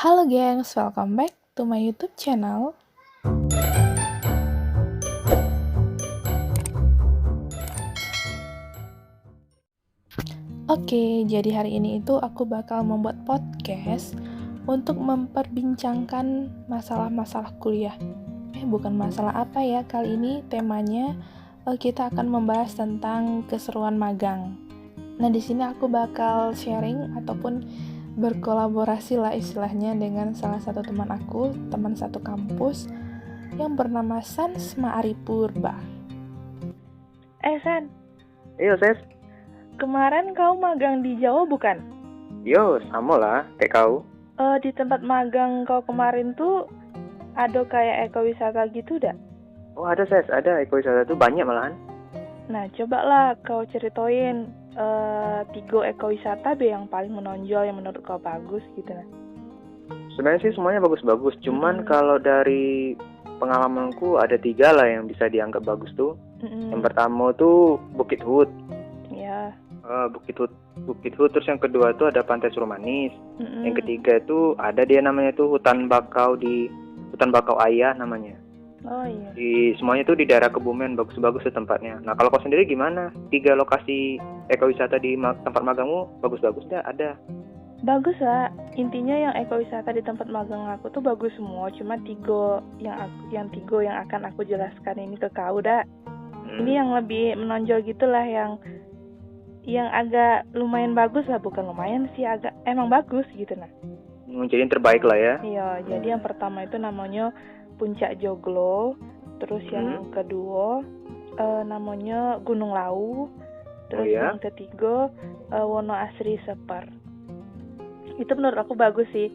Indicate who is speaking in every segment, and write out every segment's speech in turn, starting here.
Speaker 1: Halo gengs, welcome back to my YouTube channel. Oke, jadi hari ini itu aku bakal membuat podcast untuk memperbincangkan masalah-masalah kuliah. Bukan masalah apa ya, kali ini temanya kita akan membahas tentang keseruan magang. Nah, di sini aku bakal sharing ataupun berkolaborasi lah istilahnya dengan salah satu teman aku, teman satu kampus yang bernama Sans Ma'aripurba. San,
Speaker 2: Iya, Ses.
Speaker 1: kemarin kau magang di Jawa bukan?
Speaker 2: Yo, sama lah, kayak kau.
Speaker 1: Di tempat magang kau kemarin tuh ada kayak ekowisata gitu dah?
Speaker 2: Oh, ada, Ses. Ada ekowisata tuh banyak malahan.
Speaker 1: Nah, cobalah kau ceritain 3 ekowisata deh yang paling menonjol yang menurut kau bagus gitu nah.
Speaker 2: Sebenarnya sih semuanya bagus-bagus. Cuman kalau dari pengalamanku ada 3 lah yang bisa dianggap bagus tuh. Yang pertama tuh Bukit Hut.
Speaker 1: Ya.
Speaker 2: Bukit Hut. Terus yang kedua tuh ada Pantai Surumanis. Yang ketiga itu ada dia namanya tuh Hutan Bakau Ayah namanya.
Speaker 1: Oh iya.
Speaker 2: Semuanya tuh di daerah Kebumen, bagus-bagus tuh tempatnya. Nah, kalau kau sendiri gimana? 3 lokasi ekowisata di tempat magangmu bagus-bagus dah ada?
Speaker 1: Bagus lah. Intinya yang ekowisata di tempat magang aku tuh bagus semua. Cuma 3 yang akan aku jelaskan ini ke kau dah. Ini yang lebih menonjol gitulah, yang agak lumayan bagus lah, bukan lumayan sih, agak emang bagus gitu nah.
Speaker 2: Jadi yang terbaik lah ya.
Speaker 1: Iya, jadi yang pertama itu namanya Puncak Joglo, terus yang kedua namanya Gunung Lawu, terus yang ketiga Wono Asri Separ. Itu menurut aku bagus sih.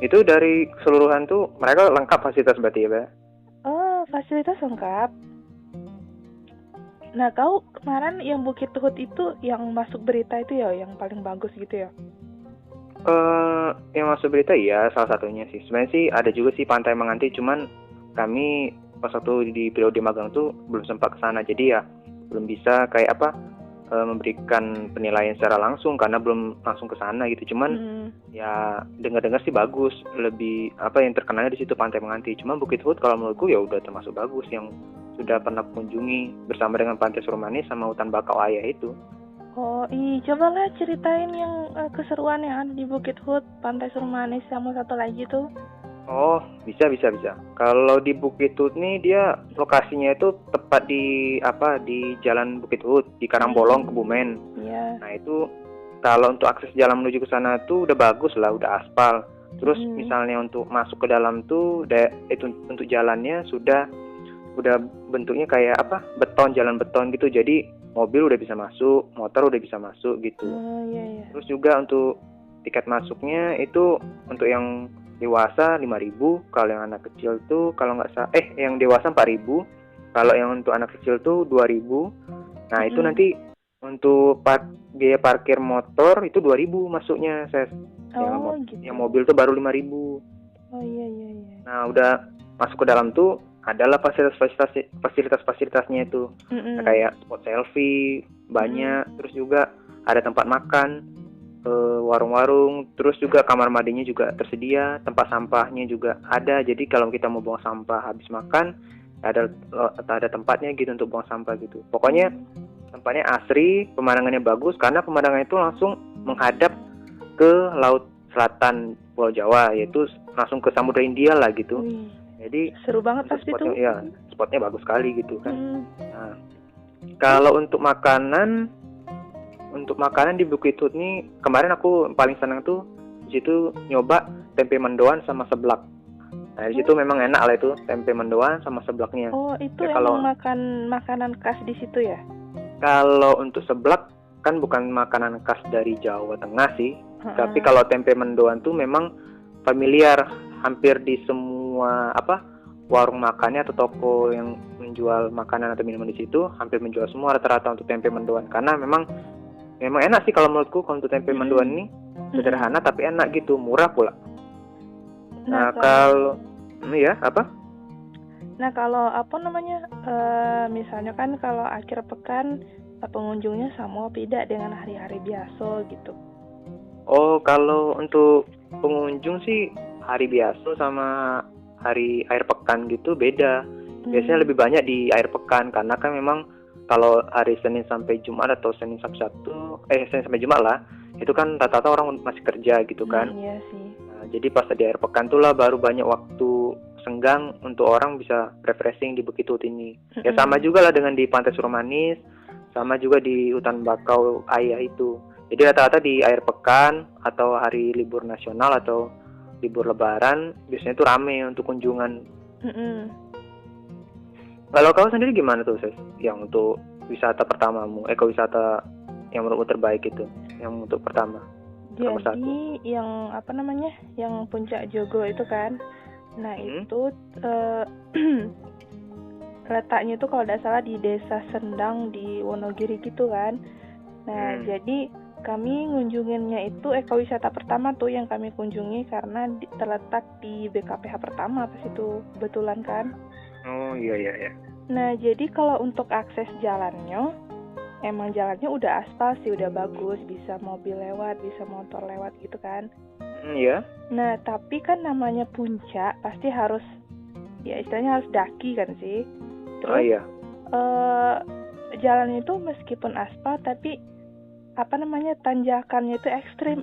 Speaker 2: Itu dari keseluruhan tuh mereka lengkap fasilitas berarti ya, Mbak?
Speaker 1: Oh, fasilitas lengkap. Nah, kau kemarin yang Bukit Tuhut itu yang masuk berita itu ya, yang paling bagus gitu ya?
Speaker 2: Yang masuk berita ya salah satunya sih. Sebenarnya sih ada juga sih Pantai Menganti, cuman kami pas waktu di periode magang tuh belum sempat ke sana. Jadi ya belum bisa kayak memberikan penilaian secara langsung karena belum langsung ke sana gitu. Cuman ya dengar-dengar sih bagus. Lebih yang terkenalnya di situ Pantai Menganti. Cuman Bukit Hut kalau menurutku ya udah termasuk bagus, yang sudah pernah kunjungi bersama dengan Pantai Surumanis sama Hutan Bakau Ayah itu.
Speaker 1: Oh cobalah ceritain yang keseruan yang ada di Bukit Hut, Pantai Surumanis, sama satu lagi tuh.
Speaker 2: Oh, bisa. Kalau di Bukit Hut nih dia lokasinya itu tepat di Jalan Bukit Hut, di Karangbolong, Kebumen.
Speaker 1: Iya.
Speaker 2: Nah, itu kalau untuk akses jalan menuju ke sana tuh udah bagus lah, udah aspal. Terus misalnya untuk masuk ke dalam tuh itu untuk jalannya sudah bentuknya kayak jalan beton gitu. Jadi mobil udah bisa masuk, motor udah bisa masuk gitu.
Speaker 1: Iya.
Speaker 2: Terus juga untuk tiket masuknya itu untuk yang dewasa 5.000, kalau yang anak kecil tuh kalau nggak salah yang dewasa 4.000, kalau yang untuk anak kecil tuh 2.000. Nah, itu nanti untuk biaya parkir motor itu 2.000 masuknya, Ses.
Speaker 1: Gitu.
Speaker 2: Yang mobil tuh baru 5.000.
Speaker 1: Oh iya.
Speaker 2: Nah, udah masuk ke dalam tuh adalah fasilitasnya itu. Nah, kayak spot selfie banyak, terus juga ada tempat makan, warung-warung, terus juga kamar mandinya juga tersedia, tempat sampahnya juga ada. Jadi kalau kita mau buang sampah habis makan, ada tempatnya gitu untuk buang sampah gitu. Pokoknya tempatnya asri, pemandangannya bagus karena pemandangannya itu langsung menghadap ke laut selatan Pulau Jawa, yaitu langsung ke Samudra Hindia lah gitu. Jadi
Speaker 1: seru banget pasti tuh.
Speaker 2: Ya, spotnya bagus sekali gitu kan. Nah, kalau untuk makanan di Bukit Hut nih kemarin aku paling senang tuh di situ nyoba tempe mendoan sama seblak. Nah, di situ memang enak lah itu tempe mendoan sama seblaknya.
Speaker 1: Oh, itu ya, emang makanan khas di situ ya?
Speaker 2: Kalau untuk seblak kan bukan makanan khas dari Jawa Tengah sih. Tapi kalau tempe mendoan tuh memang familiar hampir di semua warung makannya atau toko yang menjual makanan atau minuman di situ hampir menjual semua rata-rata untuk tempe mendoan, karena memang enak sih kalau menurutku. Kalau untuk tempe mendoan ini sederhana tapi enak gitu, murah pula. Nah, kalau
Speaker 1: Nah, kalau misalnya kan kalau akhir pekan pengunjungnya sama beda dengan hari-hari biasa gitu.
Speaker 2: Oh, kalau untuk pengunjung sih hari biasa sama hari akhir pekan gitu beda. Biasanya lebih banyak di akhir pekan karena kan memang kalau hari Senin sampai Jumat atau Senin sampai Sabtu, Senin sampai Jumat lah, itu kan rata-rata orang masih kerja gitu kan.
Speaker 1: Iya sih.
Speaker 2: Nah, jadi pas di akhir pekan tuh lah baru banyak waktu senggang untuk orang bisa refreshing di Bukit Tut ini. Ya sama juga lah dengan di Pantai Suromanis, sama juga di Hutan Bakau Ayah itu. Jadi rata-rata di akhir pekan atau hari libur nasional atau libur lebaran biasanya tuh rame untuk kunjungan. Kalau kau sendiri gimana tuh, Ses? Yang untuk wisata pertamamu, ekowisata yang menurutmu terbaik itu, yang untuk pertama?
Speaker 1: Jadi yang apa namanya, yang Puncak Jogo itu kan, nah itu letaknya itu kalau tidak salah di Desa Sendang di Wonogiri gitu kan. Nah jadi kami ngunjunginnya itu ekowisata pertama tuh yang kami kunjungi karena terletak di BKPH pertama pas itu kebetulan kan.
Speaker 2: Oh iya.
Speaker 1: Nah jadi kalau untuk akses jalannya, emang jalannya udah aspal sih, udah bagus, bisa mobil lewat, bisa motor lewat gitu kan.
Speaker 2: Iya.
Speaker 1: Nah tapi kan namanya puncak pasti harus, ya istilahnya harus daki kan sih. Terus
Speaker 2: iya.
Speaker 1: Jalan itu meskipun aspal tapi apa namanya, tanjakannya itu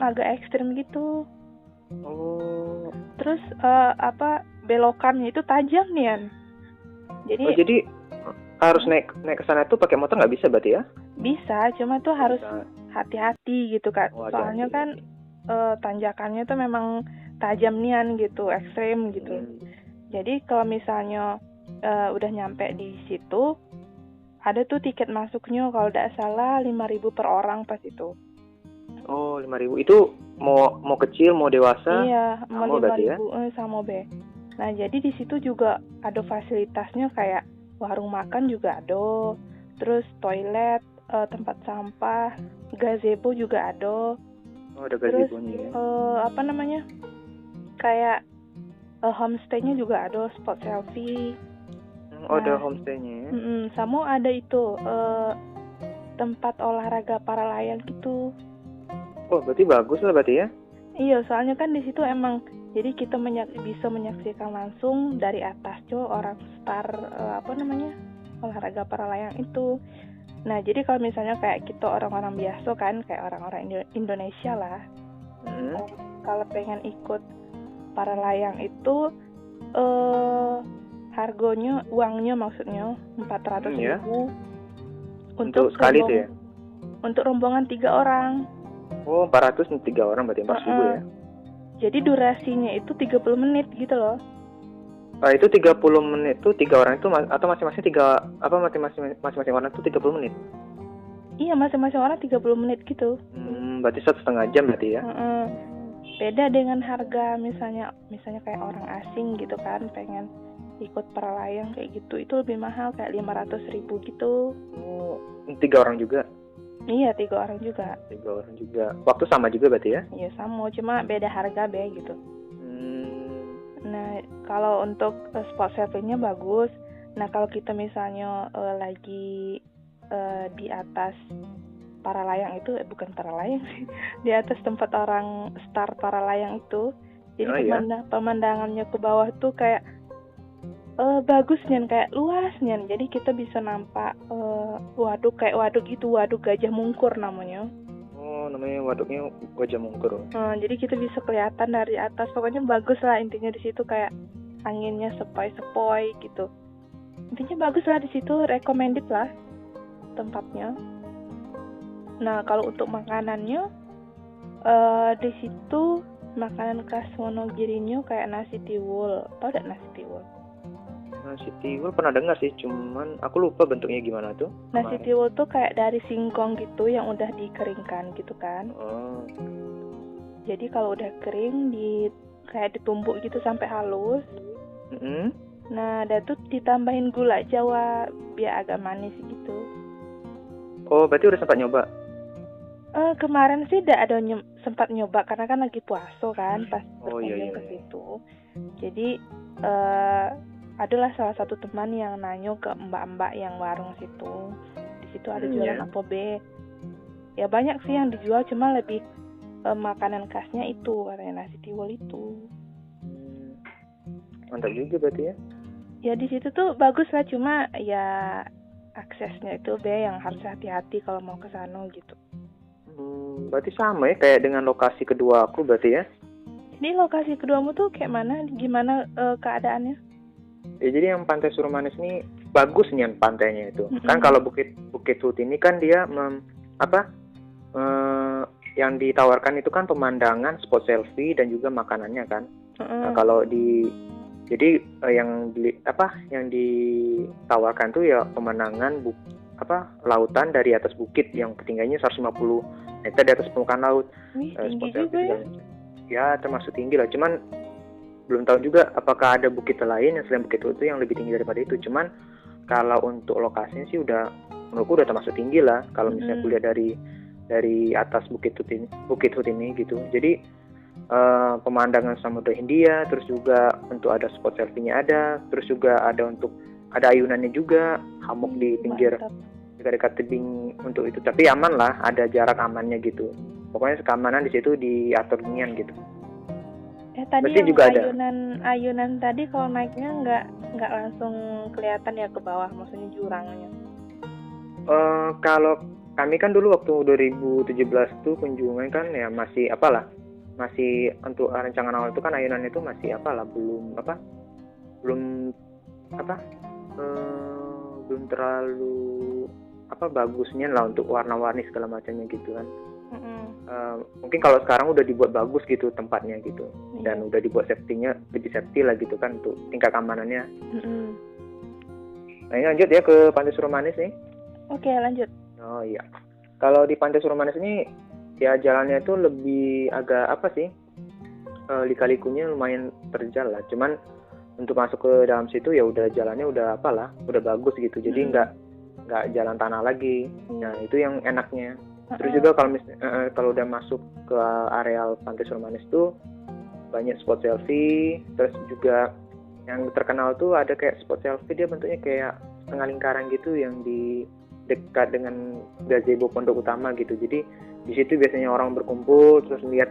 Speaker 1: agak ekstrim gitu.
Speaker 2: Oh.
Speaker 1: Terus belokannya itu tajam nih.
Speaker 2: Jadi harus naik ke sana tuh pakai motor nggak bisa berarti ya?
Speaker 1: Bisa, cuma tuh harus hati-hati gitu kan. Soalnya kan tanjakannya tuh memang tajam nian gitu, ekstrim gitu. Jadi kalau misalnya udah nyampe di situ, ada tuh tiket masuknya kalau tidak salah 5.000 per orang pas itu.
Speaker 2: Oh, 5.000. Itu mau kecil, mau dewasa?
Speaker 1: Iya,
Speaker 2: mau
Speaker 1: 5.000
Speaker 2: ya?
Speaker 1: sama be. Nah, jadi di situ juga ada fasilitasnya kayak warung makan juga ada. Terus toilet, tempat sampah, gazebo juga ada.
Speaker 2: Oh, ada gazebo-nya ya.
Speaker 1: Apa namanya? Kayak homestay-nya juga ada, spot selfie.
Speaker 2: Oh, ada homestay-nya ya.
Speaker 1: Sama ada itu tempat olahraga para layang gitu.
Speaker 2: Oh, berarti bagus lah berarti ya?
Speaker 1: Iya, soalnya kan di situ emang jadi kita bisa menyaksikan langsung dari atas orang start olahraga para layang itu. Nah, jadi kalau misalnya kayak kita orang-orang biasa kan, kayak orang-orang Indonesia lah, kalau pengen ikut para layang itu harganya, uangnya maksudnya 400.000
Speaker 2: untuk sekali tuh ya?
Speaker 1: Untuk rombongan 3 orang.
Speaker 2: Oh, 400 untuk 3 orang berarti 4.000 ya?
Speaker 1: Jadi durasinya itu 30 menit gitu loh.
Speaker 2: Itu 30 menit tuh 3 orang itu atau masing-masing masing-masing orang itu 30 menit?
Speaker 1: Iya, masing-masing orang 30 menit gitu.
Speaker 2: Berarti 1,5 jam berarti ya?
Speaker 1: Beda dengan harga misalnya kayak orang asing gitu kan, pengen ikut para layang kayak gitu, itu lebih mahal kayak 500.000 gitu.
Speaker 2: Oh, 3 orang juga?
Speaker 1: Iya, 3 orang juga.
Speaker 2: 3 orang juga. Waktu sama juga berarti ya?
Speaker 1: Iya sama, cuma beda harga gitu. Nah, kalau untuk spot selfie-nya bagus. Nah, kalau kita misalnya lagi di atas para layang itu, bukan para layang sih, di atas tempat orang start para layang itu, jadi pemandangannya ke bawah tuh kayak bagus Nyan, kayak luas Nyan. Jadi kita bisa nampak waduk gitu, waduk Gajah Mungkur namanya.
Speaker 2: Oh, namanya waduknya Gajah Mungkur.
Speaker 1: Jadi kita bisa kelihatan dari atas. Pokoknya bagus lah intinya di situ, kayak anginnya sepoi-sepoi gitu. Intinya bagus lah di situ, recommended lah tempatnya. Nah, kalau untuk makanannya di situ makanan khas Wonogirinya kayak nasi tiwul. Tahu enggak nasi tiwul?
Speaker 2: Nasi tiwul pernah dengar sih, cuman aku lupa bentuknya gimana tuh.
Speaker 1: Nasi tiwul tuh kayak dari singkong gitu yang udah dikeringkan gitu kan. Jadi kalau udah kering kayak ditumbuk gitu sampai halus. Nah, ada tuh ditambahin gula Jawa biar agak manis gitu.
Speaker 2: Oh, berarti udah sempat nyoba?
Speaker 1: Kemarin sih udah ada sempat nyoba karena kan lagi puasa kan pas
Speaker 2: berkunjung
Speaker 1: ke situ. Jadi adalah salah satu teman yang nanya ke mbak-mbak yang warung situ. Di situ ada jualan apa be? Ya banyak sih yang dijual, cuma lebih makanan khasnya itu, katanya nasi tiwul itu.
Speaker 2: Mantap juga berarti ya.
Speaker 1: Ya di situ tuh bagus lah, cuma ya aksesnya itu yang harus hati-hati kalau mau ke sana gitu.
Speaker 2: Berarti sama ya kayak dengan lokasi kedua aku berarti ya.
Speaker 1: Ini lokasi keduamu tuh kayak mana? Gimana keadaannya?
Speaker 2: Ya jadi yang Pantai Surumanis ini bagus nih pantainya itu. Kan kalau Bukit Hut ini kan dia yang ditawarkan itu kan pemandangan, spot selfie dan juga makanannya kan. Nah, kalau jadi yang ditawarkan tuh ya pemandangan lautan dari atas bukit yang ketinggiannya 150 meter di atas permukaan laut.
Speaker 1: Tinggi juga ya.
Speaker 2: Ya termasuk tinggi lah, cuman belum tahu juga apakah ada bukit lain yang selain Bukit Hut itu yang lebih tinggi daripada itu. Cuman kalau untuk lokasinya sih menurutku udah termasuk tinggi lah kalau misalnya kulihat dari atas Bukit Hut ini gitu. Jadi pemandangan Samudra Hindia, terus juga untuk ada spot selfie-nya ada, terus juga ada ayunannya juga, hammock di pinggir dekat tebing untuk itu, tapi aman lah, ada jarak amannya gitu. Pokoknya keamanan di situ diatur nian gitu.
Speaker 1: Tadi
Speaker 2: berarti
Speaker 1: yang
Speaker 2: juga
Speaker 1: ayunan tadi kalau naiknya nggak langsung kelihatan ya ke bawah, maksudnya jurangnya.
Speaker 2: Kalau kami kan dulu waktu 2017 tuh kunjungan kan ya masih untuk rancangan awal itu kan ayunan itu masih belum terlalu bagusnya lah untuk warna-warni segala macamnya gitu kan. Mungkin kalau sekarang udah dibuat bagus gitu tempatnya gitu, dan udah dibuat safety-nya lebih safety lah gitu kan untuk tingkat keamanannya. Nah ini lanjut ya ke Pantai Surumanis nih.
Speaker 1: Oke, lanjut.
Speaker 2: Oh iya, kalau di Pantai Surumanis ini ya jalannya itu lebih agak lika-likunya lumayan terjal lah. Cuman untuk masuk ke dalam situ ya udah jalannya udah bagus gitu. Jadi nggak jalan tanah lagi. Nah itu yang enaknya. Terus juga kalau udah masuk ke areal Pantai Surumanis tuh banyak spot selfie. Terus juga yang terkenal tuh ada kayak spot selfie, dia bentuknya kayak setengah lingkaran gitu yang di dekat dengan gazebo pondok utama gitu. Jadi di situ biasanya orang berkumpul terus lihat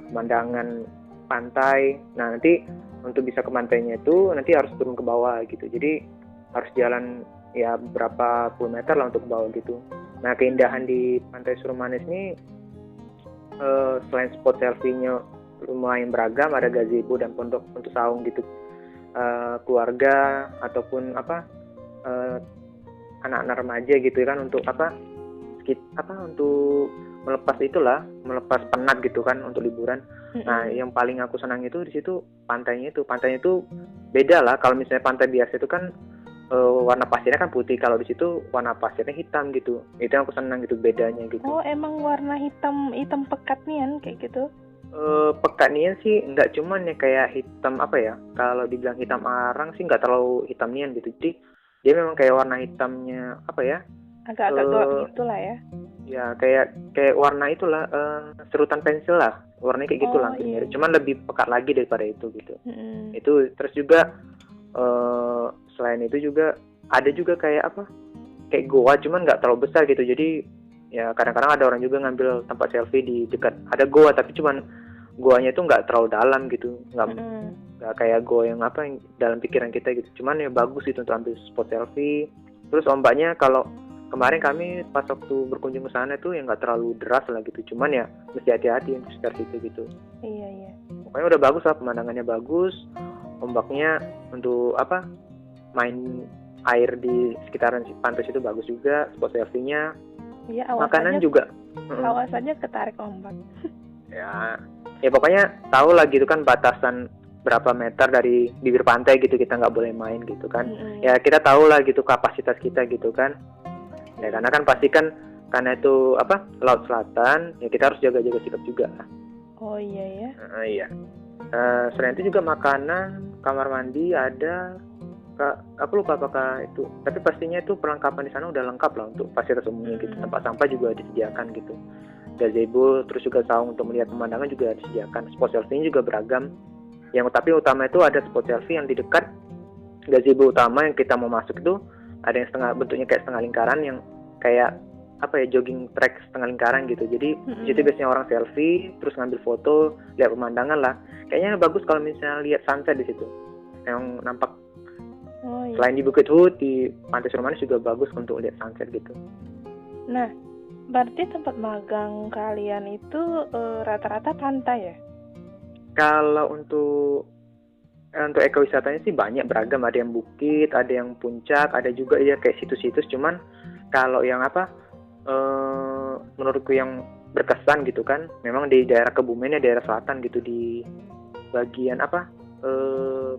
Speaker 2: pemandangan pantai. Nah nanti untuk bisa ke pantainya itu nanti harus turun ke bawah gitu. Jadi harus jalan ya berapa puluh meter lah untuk ke bawah gitu. Nah keindahan di Pantai Surumanis ini selain spot selfie-nya lumayan beragam, ada gazebo dan pondok untuk saung gitu, keluarga ataupun anak-anak remaja gitu kan untuk untuk melepas penat gitu kan untuk liburan. Nah yang paling aku senang itu di situ pantainya itu beda lah. Kalau misalnya pantai biasa itu kan warna pasirnya kan putih, kalau di situ warna pasirnya hitam gitu. Itu yang aku senang gitu bedanya gitu.
Speaker 1: Oh emang warna hitam pekat nian kayak gitu?
Speaker 2: Pekat nian sih enggak, cuman ya kayak hitam kalau dibilang hitam arang sih enggak terlalu hitam nian gitu. Jadi dia memang kayak warna hitamnya
Speaker 1: agak-agak gelap gitulah ya.
Speaker 2: Ya kayak warna itulah serutan pensil lah, warnanya kayak gitu lah. Iya. Cuman lebih pekat lagi daripada itu gitu. Itu terus juga selain itu juga ada juga kayak goa, cuman nggak terlalu besar gitu. Jadi ya kadang-kadang ada orang juga ngambil tempat selfie di dekat ada goa, tapi cuman goanya itu nggak terlalu dalam gitu, nggak kayak goa yang dalam pikiran kita gitu. Cuman ya bagus gitu untuk ambil spot selfie. Terus ombaknya kalau kemarin kami pas waktu berkunjung ke sana tuh ya nggak terlalu deras lah gitu. Cuman ya mesti hati-hati untuk sekitar situ gitu.
Speaker 1: Iya.
Speaker 2: Pokoknya udah bagus lah, pemandangannya bagus, ombaknya untuk main air di sekitaran pantai itu bagus juga, spot selfie-nya.
Speaker 1: Iya,
Speaker 2: makanan juga.
Speaker 1: Awas aja ketarik ombak.
Speaker 2: Ya pokoknya tahu lah gitu kan batasan berapa meter dari bibir pantai gitu, kita nggak boleh main gitu kan. Ya kita tahu lah gitu kapasitas kita gitu kan. Ya karena kan pasti kan karena itu laut selatan, ya kita harus jaga-jaga sikap juga.
Speaker 1: Oh iya ya.
Speaker 2: Iya. Selain itu juga makanan, kamar mandi ada. Aku lupa apakah itu, tapi pastinya itu perlengkapan di sana udah lengkap lah untuk fasilitas umumnya gitu. Tempat sampah juga disediakan gitu, gazebo, terus juga saung untuk melihat pemandangan juga disediakan. Spot selfie juga beragam. Tapi utama itu ada spot selfie yang di dekat gazebo utama yang kita mau masuk itu, ada yang bentuknya kayak setengah lingkaran yang kayak apa ya, jogging track setengah lingkaran gitu. Jadi di situ biasanya orang selfie terus ngambil foto, lihat pemandangan lah. Kayaknya bagus kalau misalnya lihat sunset di situ. Yang nampak selain di Bukit Hut, di Pantai Surumanis juga bagus untuk lihat sunset gitu.
Speaker 1: Nah, berarti tempat magang kalian itu rata-rata pantai ya?
Speaker 2: Kalau untuk ekowisatanya sih banyak, beragam, ada yang bukit, ada yang puncak, ada juga ya kayak situs-situs. Cuman kalau yang menurutku yang berkesan gitu kan, memang di daerah Kebumen ya, daerah selatan gitu, di bagian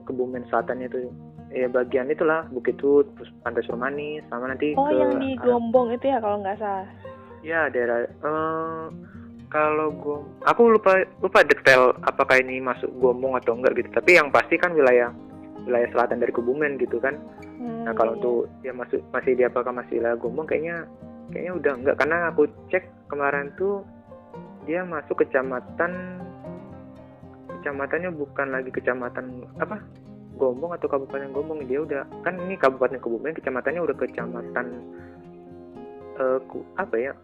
Speaker 2: Kebumen selatan itu ya, bagian itulah Bukit Hut, terus Pantai Surumanis, sama nanti
Speaker 1: yang di Gombong itu ya kalau nggak salah.
Speaker 2: Ya daerah kalau aku lupa detail apakah ini masuk Gombong atau enggak gitu. Tapi yang pasti kan wilayah selatan dari Kebumen gitu kan. Nah kalau untuk dia masih di apakah masih wilayah Gombong, kayaknya udah enggak, karena aku cek kemarin tuh dia masuk kecamatannya bukan lagi kecamatan Gombong atau Kabupaten Gombong. Dia udah, kan ini Kabupaten Kebumen, kecamatannya udah kecamatan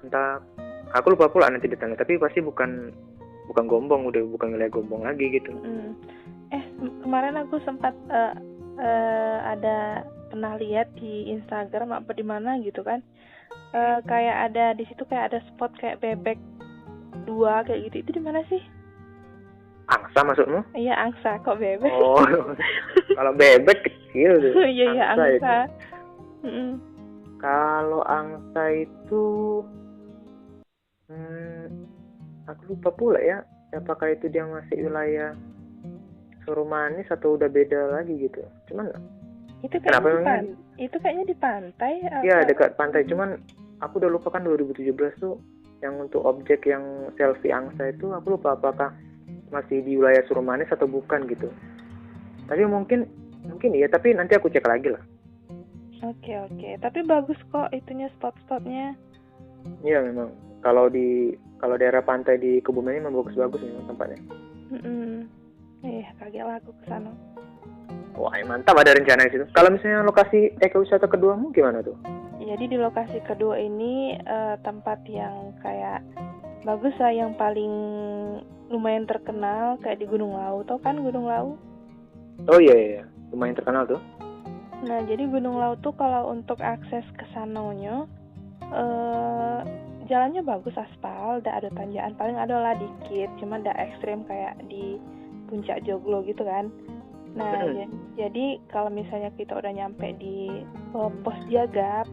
Speaker 2: entah, aku lupa pula nanti detailnya, tapi pasti bukan Gombong, udah bukan wilayah Gombong lagi gitu.
Speaker 1: Kemarin aku sempat ada pernah lihat di Instagram apa di mana gitu kan, kayak ada di situ kayak ada spot kayak bebek 2 kayak gitu. Itu di mana sih?
Speaker 2: Angsa maksudmu?
Speaker 1: Iya, angsa, kok bebek?
Speaker 2: Oh, kalau bebek kecil tuh.
Speaker 1: Iya, angsa.
Speaker 2: Kalau angsa itu, aku lupa pula ya, apakah itu dia masih wilayah Surumanis atau udah beda lagi gitu. Cuman
Speaker 1: itu kayaknya di pantai.
Speaker 2: Iya, dekat pantai. Cuman aku udah lupa kan 2017 tuh yang untuk objek yang selfie angsa itu, aku lupa apakah masih di wilayah Surumanis atau bukan gitu. Tapi mungkin iya, tapi nanti aku cek lagi lah.
Speaker 1: Oke. Tapi bagus kok itunya, spot-spotnya.
Speaker 2: Iya memang. Kalau daerah pantai di Kebumen ini memang bagus memang tempatnya.
Speaker 1: Kaget lah aku kesana.
Speaker 2: Wah, mantap, ada rencana di situ. Kalau misalnya lokasi ekowisata keduamu gimana tuh?
Speaker 1: Jadi di lokasi kedua ini tempat yang kayak bagus lah, yang paling lumayan terkenal kayak di Gunung Lawu. Tau kan Gunung Lawu?
Speaker 2: Oh iya, lumayan terkenal tuh.
Speaker 1: Nah, jadi Gunung Lawu tuh kalau untuk akses ke sananya jalannya bagus, aspal, ada tanjakan, paling ada lah dikit, cuma tidak ekstrim kayak di Puncak Joglo gitu kan. Nah, jadi kalau misalnya kita udah nyampe di pos jaga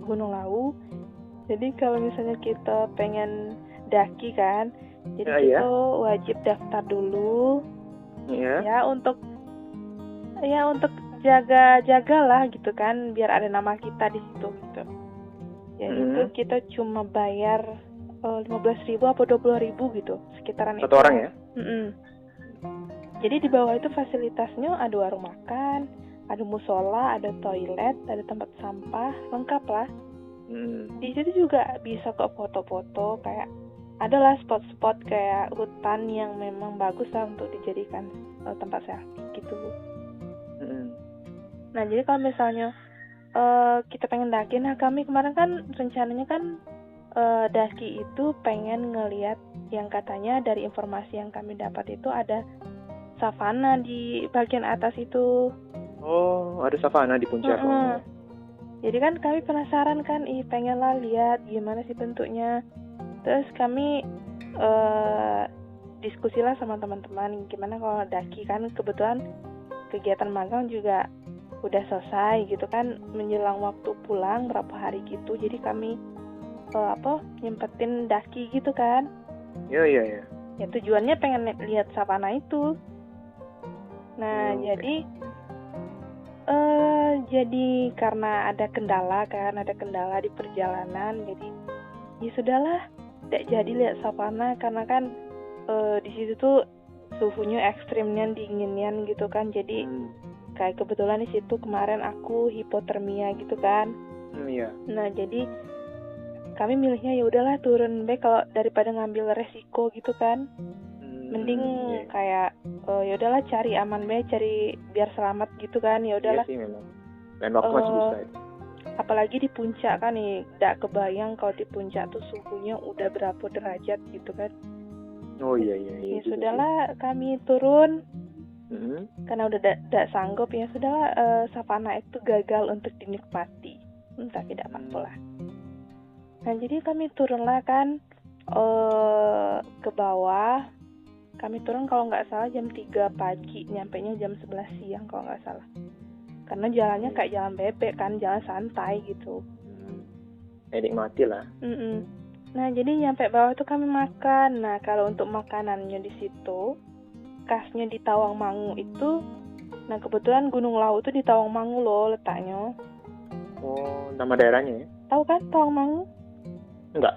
Speaker 1: Gunung Lawu, jadi kalau misalnya kita pengen daki kan, jadi kita wajib daftar dulu ya untuk jaga lah gitu kan, biar ada nama kita di situ gitu. Jadi itu kita cuma bayar 15.000 atau 20.000 gitu, sekitaran
Speaker 2: satu orang ya.
Speaker 1: Jadi di bawah itu fasilitasnya ada warung makan, ada musola, ada toilet, ada tempat sampah, lengkap lah. Di situ juga bisa kok foto-foto, kayak adalah spot-spot kayak hutan yang memang bagus lah untuk dijadikan tempat selfie gitu. Nah, jadi kalau misalnya kita pengen daki, nah kami kemarin kan rencananya kan daki itu pengen ngelihat yang katanya dari informasi yang kami dapat itu ada savana di bagian atas itu.
Speaker 2: Oh, ada savana di puncak.
Speaker 1: Jadi kan kami penasaran kan, pengen lah lihat gimana sih bentuknya. Terus kami diskusi lah sama teman-teman gimana kalau daki, kan kebetulan kegiatan magang juga udah selesai gitu kan, menjelang waktu pulang berapa hari gitu. Jadi kami nyempetin daki gitu kan. Iya. Ya tujuannya pengen lihat savana itu. Nah, jadi karena ada kendala di perjalanan, jadi ya sudahlah, tidak jadi lihat savana karena kan di situ tuh suhunya ekstrimnya dinginnya gitu kan. Jadi kayak kebetulan di situ kemarin aku hipotermia gitu kan. Nah, jadi kami milihnya ya udahlah turun baik, kalau daripada ngambil resiko gitu kan. Mending kayak ya udahlah cari aman baik, cari biar selamat gitu kan. Ya udahlah.
Speaker 2: Iya sih memang. Dan waktu masih bisa.
Speaker 1: apalagi di puncak kan nih, gak kebayang kalau di puncak tuh suhunya udah berapa derajat gitu kan.
Speaker 2: Oh iya
Speaker 1: Ya
Speaker 2: juga sih.
Speaker 1: sudahlah, kami turun karena udah tidak sanggup. Ya sudahlah, savana itu gagal untuk dinikmati. Tapi tidak apa-apa lah. Nah jadi kami turunlah kan ke bawah. Kami turun kalau nggak salah jam 3 pagi, nyampenya jam 11 siang kalau nggak salah. Karena jalannya kayak jalan bebek kan, jalan santai gitu.
Speaker 2: Nikmati lah.
Speaker 1: Nah jadi nyampe bawah tuh kami makan. Nah kalau untuk makanannya di situ, khasnya di Tawangmangu itu, nah kebetulan Gunung Lawu tuh di Tawangmangu loh letaknya.
Speaker 2: Oh, nama daerahnya ya?
Speaker 1: Tahu kan Tawangmangu?
Speaker 2: Enggak.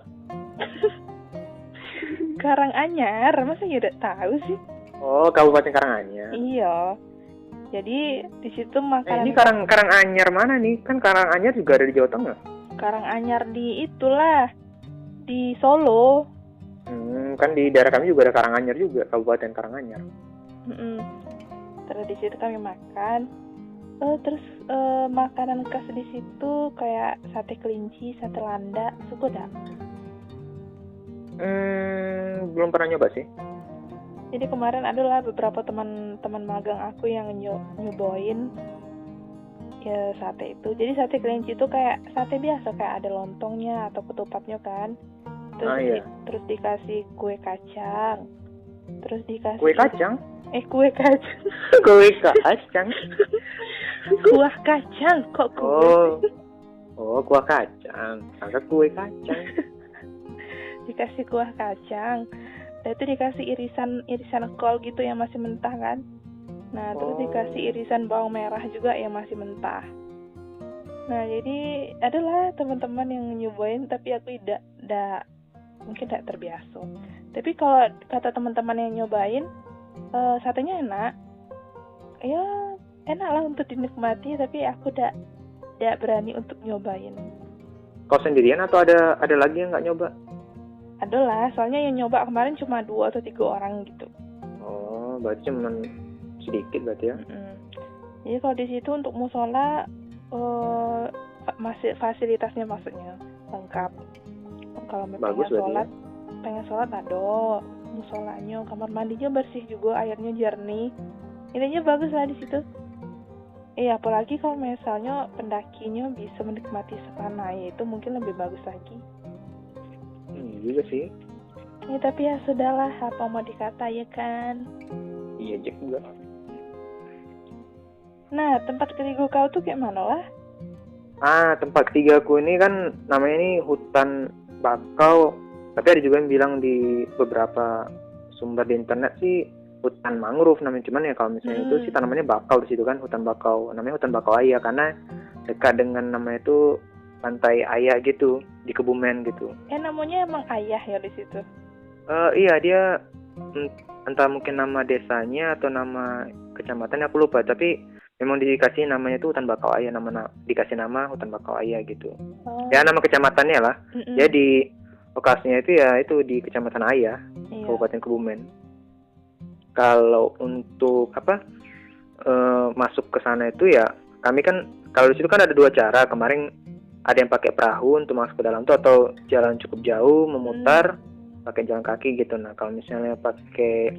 Speaker 1: Karanganyar, masa ya udah tahu sih?
Speaker 2: Oh, Kabupaten Karanganyar.
Speaker 1: Iya. Jadi di situ makanan.
Speaker 2: Ini Karanganyar mana nih? Kan Karanganyar juga ada di Jawa Tengah.
Speaker 1: Karanganyar di itulah, di Solo.
Speaker 2: Kan di daerah kami juga ada Karanganyar juga, Kabupaten Karanganyar.
Speaker 1: Terus di situ kami makan. Terus makanan khas di situ kayak sate kelinci, sate landak, suka dah?
Speaker 2: Belum pernah nyoba sih.
Speaker 1: Jadi kemarin adalah beberapa teman magang aku yang nyobain ya sate itu. Jadi sate kelinci itu kayak sate biasa, kayak ada lontongnya atau ketupatnya kan. Terus terus dikasih kue kacang. Terus dikasih
Speaker 2: kue kacang?
Speaker 1: Kue kacang.
Speaker 2: Kue kacang.
Speaker 1: Kuah kacang kok kue.
Speaker 2: Oh, kuah kacang. Angkat kue kacang.
Speaker 1: Dikasih kuah kacang. Dan itu dikasih irisan kol gitu yang masih mentah kan. Nah, terus dikasih irisan bawang merah juga yang masih mentah. Nah, jadi adalah teman-teman yang nyobain, tapi aku mungkin tidak terbiasa. Tapi kalau kata teman-teman yang nyobain, satenya enak. Ya, enak lah untuk dinikmati, tapi aku tidak berani untuk nyobain.
Speaker 2: Kau sendirian atau ada lagi yang nggak nyoba?
Speaker 1: Adalah, soalnya yang nyoba kemarin cuma 2 atau 3 orang gitu.
Speaker 2: Oh, berarti cuma sedikit berarti ya?
Speaker 1: Jadi kalau di situ untuk musola, masih fasilitasnya maksudnya lengkap. Kalau pengen sholat ada musolanya, kamar mandinya bersih juga, airnya jernih. Intinya bagus lah di situ. Apalagi kalau misalnya pendakinya bisa menikmati savana, itu mungkin lebih bagus lagi.
Speaker 2: Juga sih.
Speaker 1: Ya tapi ya sudahlah, apa mau dikata ya kan.
Speaker 2: Iya juga.
Speaker 1: Nah, tempat ketiga kau tuh kayak mana lah?
Speaker 2: Tempat ketiga aku ini kan namanya ini hutan bakau, tapi ada juga yang bilang di beberapa sumber di internet sih hutan mangrove namanya. Cuman ya kalau misalnya itu sih tanamannya bakau di situ kan, hutan bakau. Namanya hutan bakau Aya karena dekat dengan namanya itu pantai Aya gitu di Kebumen gitu.
Speaker 1: Namanya emang Ayah ya di situ?
Speaker 2: Iya, dia entah mungkin nama desanya atau nama kecamatan aku lupa, tapi memang dikasih namanya itu hutan bakau Aya, dikasih nama hutan bakau Aya gitu. Ya nama kecamatannya lah. Jadi lokasinya itu ya itu di Kecamatan Aya, Kabupaten Kebumen. Kalau untuk masuk ke sana itu ya kami kan kalau di situ kan ada 2 cara. Kemarin ada yang pakai perahu untuk masuk ke dalam tuh, atau jalan cukup jauh memutar pakai jalan kaki gitu. Nah kalau misalnya pakai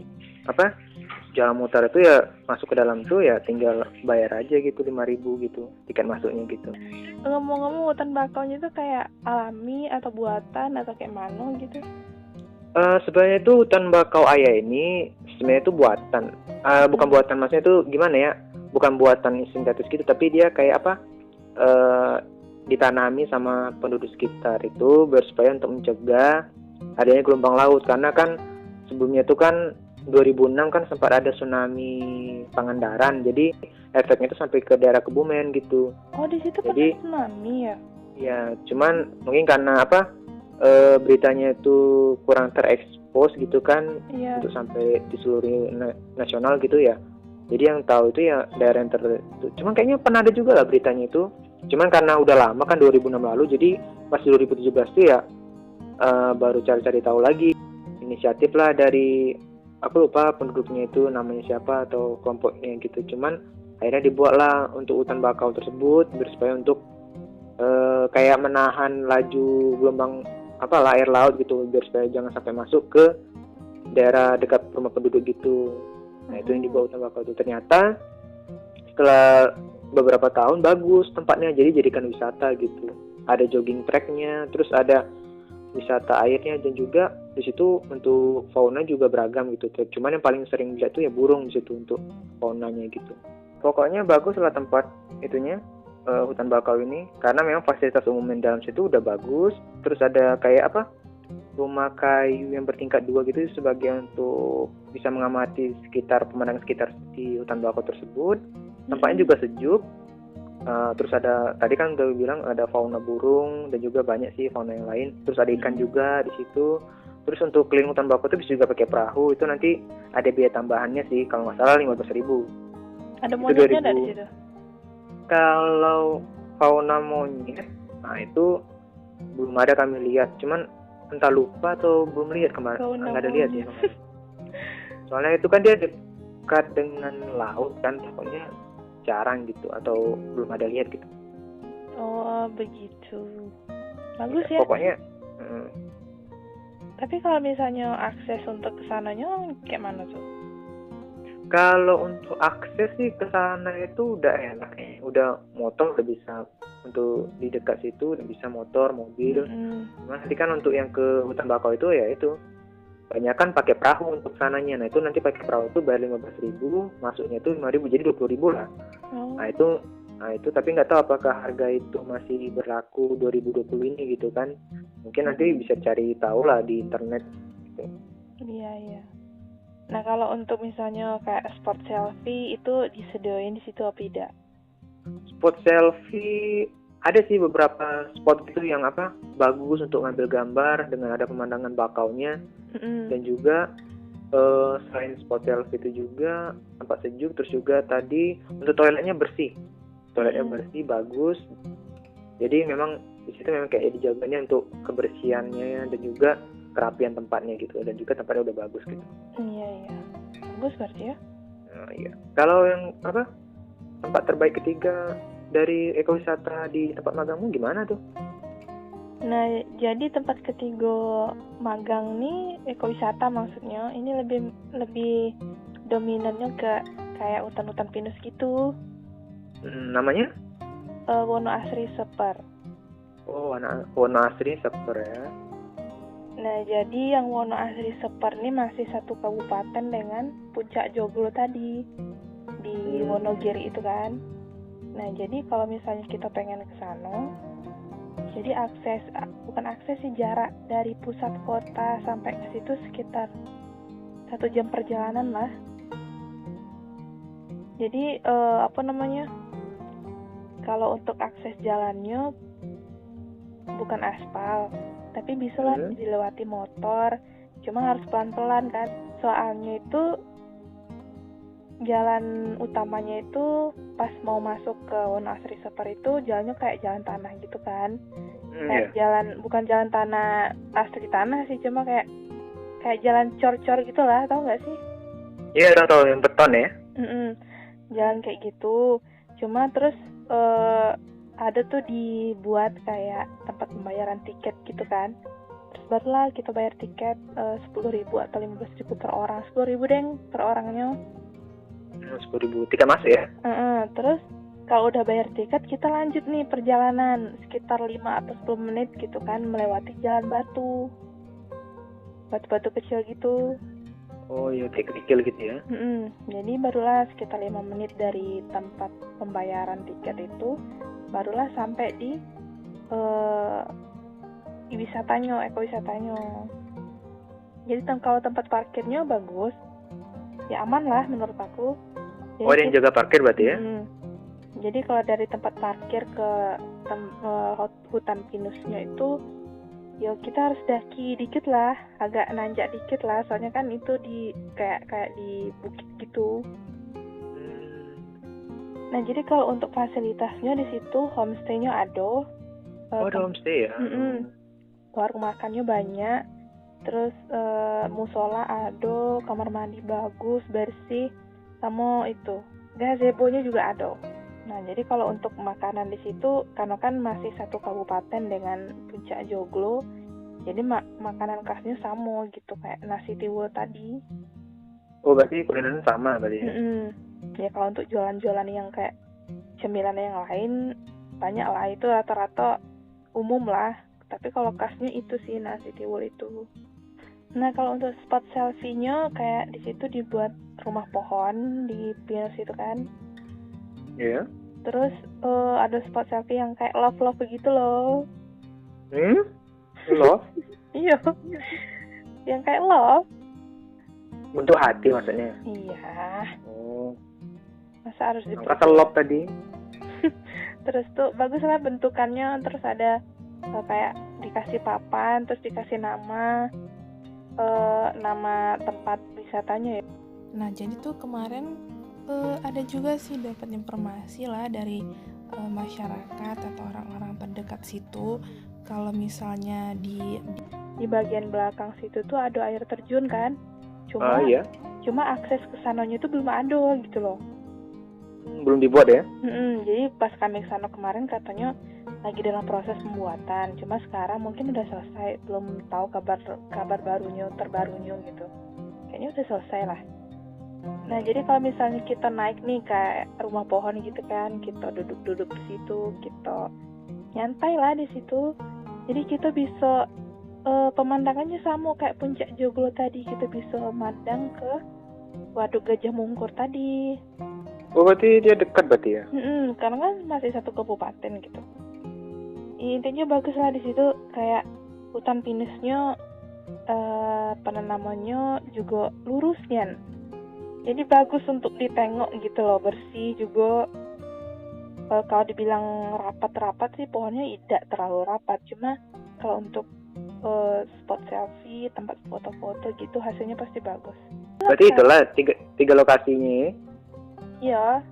Speaker 2: jalan mutar itu ya masuk ke dalam tuh ya tinggal bayar aja gitu 5.000 gitu tiket masuknya gitu.
Speaker 1: Ngomong-ngomong, hutan bakaunya itu kayak alami atau buatan atau kayak mana gitu?
Speaker 2: Sebenarnya itu hutan bakau Aya ini sebenarnya itu buatan. Bukan buatan, maksudnya itu gimana ya? Bukan buatan sintetis gitu, tapi dia kayak ditanami sama penduduk sekitar itu supaya untuk mencegah adanya gelombang laut, karena kan sebelumnya itu kan 2006 kan sempat ada tsunami Pangandaran, jadi efeknya itu sampai ke daerah Kebumen gitu.
Speaker 1: Oh, di situ pernah tsunami ya? Ya,
Speaker 2: cuman mungkin karena beritanya itu kurang terekspos gitu kan, untuk sampai di seluruh nasional gitu ya. Jadi yang tahu itu ya daerah yang tertentu. Cuman kayaknya pernah ada juga lah beritanya itu. Cuman karena udah lama kan 2006 lalu, jadi pas 2017 itu ya baru cari-cari tahu lagi. Inisiatif lah dari aku lupa penduduknya itu namanya siapa atau kelompoknya gitu. Cuman akhirnya dibuatlah untuk hutan bakau tersebut supaya untuk kayak menahan laju gelombang air laut gitu, biar supaya jangan sampai masuk ke daerah dekat rumah penduduk gitu. Nah itu yang dibawa hutan bakau itu. Ternyata setelah beberapa tahun bagus tempatnya, jadi jadikan wisata gitu. Ada jogging tracknya, terus ada wisata airnya, dan juga di situ untuk fauna juga beragam gitu. Cuman yang paling sering dilihat tuh ya burung di situ untuk faunanya gitu. Pokoknya bagus lah tempat itunya, hutan bakau ini, karena memang fasilitas umum yang dalam situ udah bagus. Terus ada kayak rumah kayu yang bertingkat 2 gitu sebagai untuk bisa mengamati pemandangan sekitar di hutan bakau tersebut. Tempatnya juga sejuk. Terus ada, tadi kan udah bilang ada fauna burung dan juga banyak sih fauna yang lain. Terus ada ikan juga di situ. Terus untuk keliling hutan bakau itu bisa juga pakai perahu. Itu nanti ada biaya tambahannya sih, kalau nggak salah 15.000.
Speaker 1: Ada monyetnya nggak di situ?
Speaker 2: Kalau fauna monyet, nah itu belum ada kami lihat. Cuman entah lupa atau belum lihat kemarin. Nggak ada lihat ya. Soalnya itu kan dia dekat dengan laut kan, pokoknya jarang gitu, atau belum ada lihat gitu.
Speaker 1: Oh begitu, bagus ya.
Speaker 2: Pokoknya.
Speaker 1: Tapi kalau misalnya akses untuk kesananya kayak mana tuh?
Speaker 2: Kalau untuk akses sih ke sana itu udah enak ya. Udah motor udah bisa, untuk di dekat situ udah bisa motor, mobil. Nanti kan untuk yang ke hutan bakau itu ya itu banyak kan pakai perahu untuk sananya. Nah itu nanti pakai perahu itu bayar 15.000, masuknya itu 5.000, jadi 20.000 lah. Nah itu tapi nggak tahu apakah harga itu masih berlaku 2020 ini gitu kan. Mungkin nanti bisa cari tahu lah di internet gitu.
Speaker 1: Iya. Nah kalau untuk misalnya kayak spot selfie itu disediain di situ apa tidak?
Speaker 2: Spot selfie ada sih beberapa spot gitu yang bagus untuk ngambil gambar dengan ada pemandangan bakaunya. Dan juga selain spot selfie itu juga tempat sejuk. Terus juga tadi untuk toiletnya bersih, bagus. Jadi memang di situ memang kayak dijaganya untuk kebersihannya dan juga kerapian tempatnya gitu, dan juga tempatnya udah bagus gitu.
Speaker 1: Iya bagus berarti ya.
Speaker 2: Iya. Kalau yang tempat terbaik ketiga dari ekowisata di tempat magangmu gimana tuh?
Speaker 1: Nah, jadi tempat ketiga magang nih ekowisata maksudnya ini lebih dominannya ke kayak hutan-hutan pinus gitu.
Speaker 2: Namanya?
Speaker 1: Wono Asri Seper.
Speaker 2: Oh, Wono Asri Seper ya.
Speaker 1: Nah, jadi yang Wono Asri Seper ini masih satu kabupaten dengan Puncak Joglo tadi di Wonogiri itu kan. Nah, jadi kalau misalnya kita pengen ke sana, jadi bukan akses sih, jarak dari pusat kota sampai ke situ sekitar 1 jam perjalanan lah. Jadi kalau untuk akses jalannya bukan aspal, tapi bisa lah dilewati motor, cuma harus pelan-pelan kan. Soalnya itu jalan utamanya itu pas mau masuk ke Wono Asri Seper itu jalannya kayak jalan tanah gitu kan. Kayak bukan jalan tanah asli tanah sih, cuma kayak jalan cor-cor gitu lah, tau gak sih?
Speaker 2: Iya, tahu yang beton ya.
Speaker 1: Jalan kayak gitu. Cuma terus ada tuh dibuat kayak tempat pembayaran tiket gitu kan. Terus barulah kita bayar tiket 10.000 atau 15.000 per orang. 10.000 deh per orangnya.
Speaker 2: 10.000 tiket masuk ya?
Speaker 1: Terus kalau udah bayar tiket kita lanjut nih perjalanan sekitar 5 atau 10 menit gitu kan, melewati jalan batu-batu kecil gitu.
Speaker 2: Oh iya, kecil gitu ya.
Speaker 1: Jadi barulah sekitar 5 menit dari tempat pembayaran tiket itu, barulah sampai di ekowisatanya. Jadi kalau tempat parkirnya bagus, ya aman lah menurut aku. Jadi,
Speaker 2: ada yang jaga parkir berarti ya?
Speaker 1: Jadi kalau dari tempat parkir ke hutan pinusnya itu, ya kita harus daki dikit lah, agak nanjak dikit lah, soalnya kan itu di kayak di bukit gitu. Nah jadi kalau untuk fasilitasnya di situ homestay-nya ada.
Speaker 2: Ada homestay ya.
Speaker 1: Warung makannya banyak, terus musola ada, kamar mandi bagus bersih, sama itu gazebo-nya juga ada. Nah, jadi kalau untuk makanan di situ, karena kan masih satu kabupaten dengan Puncak Joglo, jadi makanan khasnya sama gitu, kayak nasi tiwul tadi.
Speaker 2: Oh, berarti kulinernya sama berarti ya?
Speaker 1: Ya kalau untuk jualan-jualan yang kayak cemilan yang lain, banyak lah, itu rata-rata umum lah. Tapi kalau khasnya itu sih nasi tiwul itu. Nah, kalau untuk spot selfie-nya, kayak di situ dibuat rumah pohon di pinus itu kan.
Speaker 2: Iya.
Speaker 1: Terus ada spot selfie yang kayak love begitu loh.
Speaker 2: Love?
Speaker 1: Iya. Yang kayak love.
Speaker 2: Untuk hati maksudnya?
Speaker 1: Iya.
Speaker 2: Oh.
Speaker 1: Masa harus
Speaker 2: Kata love tadi?
Speaker 1: Terus tuh bagus lah bentukannya. Terus ada kayak dikasih papan, terus dikasih nama tempat wisatanya ya. Nah, jadi tuh kemarin ada juga sih dapat informasi lah dari masyarakat atau orang-orang terdekat situ, kalau misalnya di bagian belakang situ tuh ada air terjun kan, cuma akses ke sananya tuh belum ada gitu loh.
Speaker 2: Belum dibuat ya?
Speaker 1: Jadi pas kami kesana kemarin katanya lagi dalam proses pembuatan, cuma sekarang mungkin udah selesai, belum tahu kabar terbarunya gitu. Kayaknya udah selesai lah. Nah, jadi kalau misalnya kita naik nih kayak rumah pohon gitu kan, kita duduk-duduk di situ, kita nyantai lah di situ. Jadi kita bisa pemandangannya sama kayak Puncak Joglo tadi, kita bisa memandang ke Waduk Gajah Mungkur tadi.
Speaker 2: Oh, berarti dia dekat berarti ya?
Speaker 1: Karena kan masih satu kabupaten gitu. Intinya bagus lah di situ, kayak hutan pinusnya, penanamannya juga lurus kan. Jadi bagus untuk ditengok gitu loh, bersih juga. Kalau dibilang rapat-rapat sih pohonnya tidak terlalu rapat, cuma kalau untuk spot selfie, tempat foto-foto gitu hasilnya pasti bagus.
Speaker 2: Berarti itulah tiga lokasinya.
Speaker 1: Iya.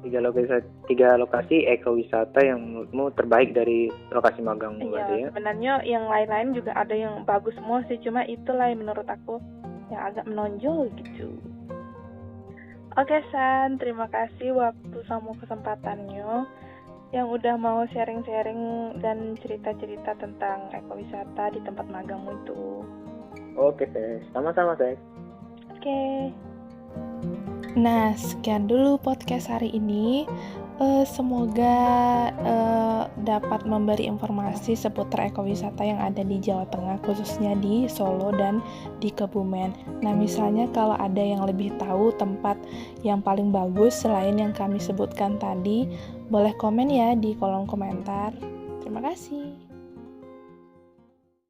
Speaker 2: Tiga lokasi ekowisata yang menurutmu terbaik dari lokasi magangmu berarti ya?
Speaker 1: Sebenarnya yang lain-lain juga ada yang bagus semua sih, cuma itulah yang menurut aku yang agak menonjol gitu. Oke San, terima kasih waktu sama kesempatannya yang udah mau sharing-sharing dan cerita-cerita tentang ekowisata di tempat magangmu itu.
Speaker 2: Oke Teh, sama-sama Teh.
Speaker 1: Oke. Nah, sekian dulu podcast hari ini. Semoga dapat memberi informasi seputar ekowisata yang ada di Jawa Tengah, khususnya di Solo dan di Kebumen. Nah, misalnya kalau ada yang lebih tahu tempat yang paling bagus selain yang kami sebutkan tadi, boleh komen ya di kolom komentar. Terima kasih.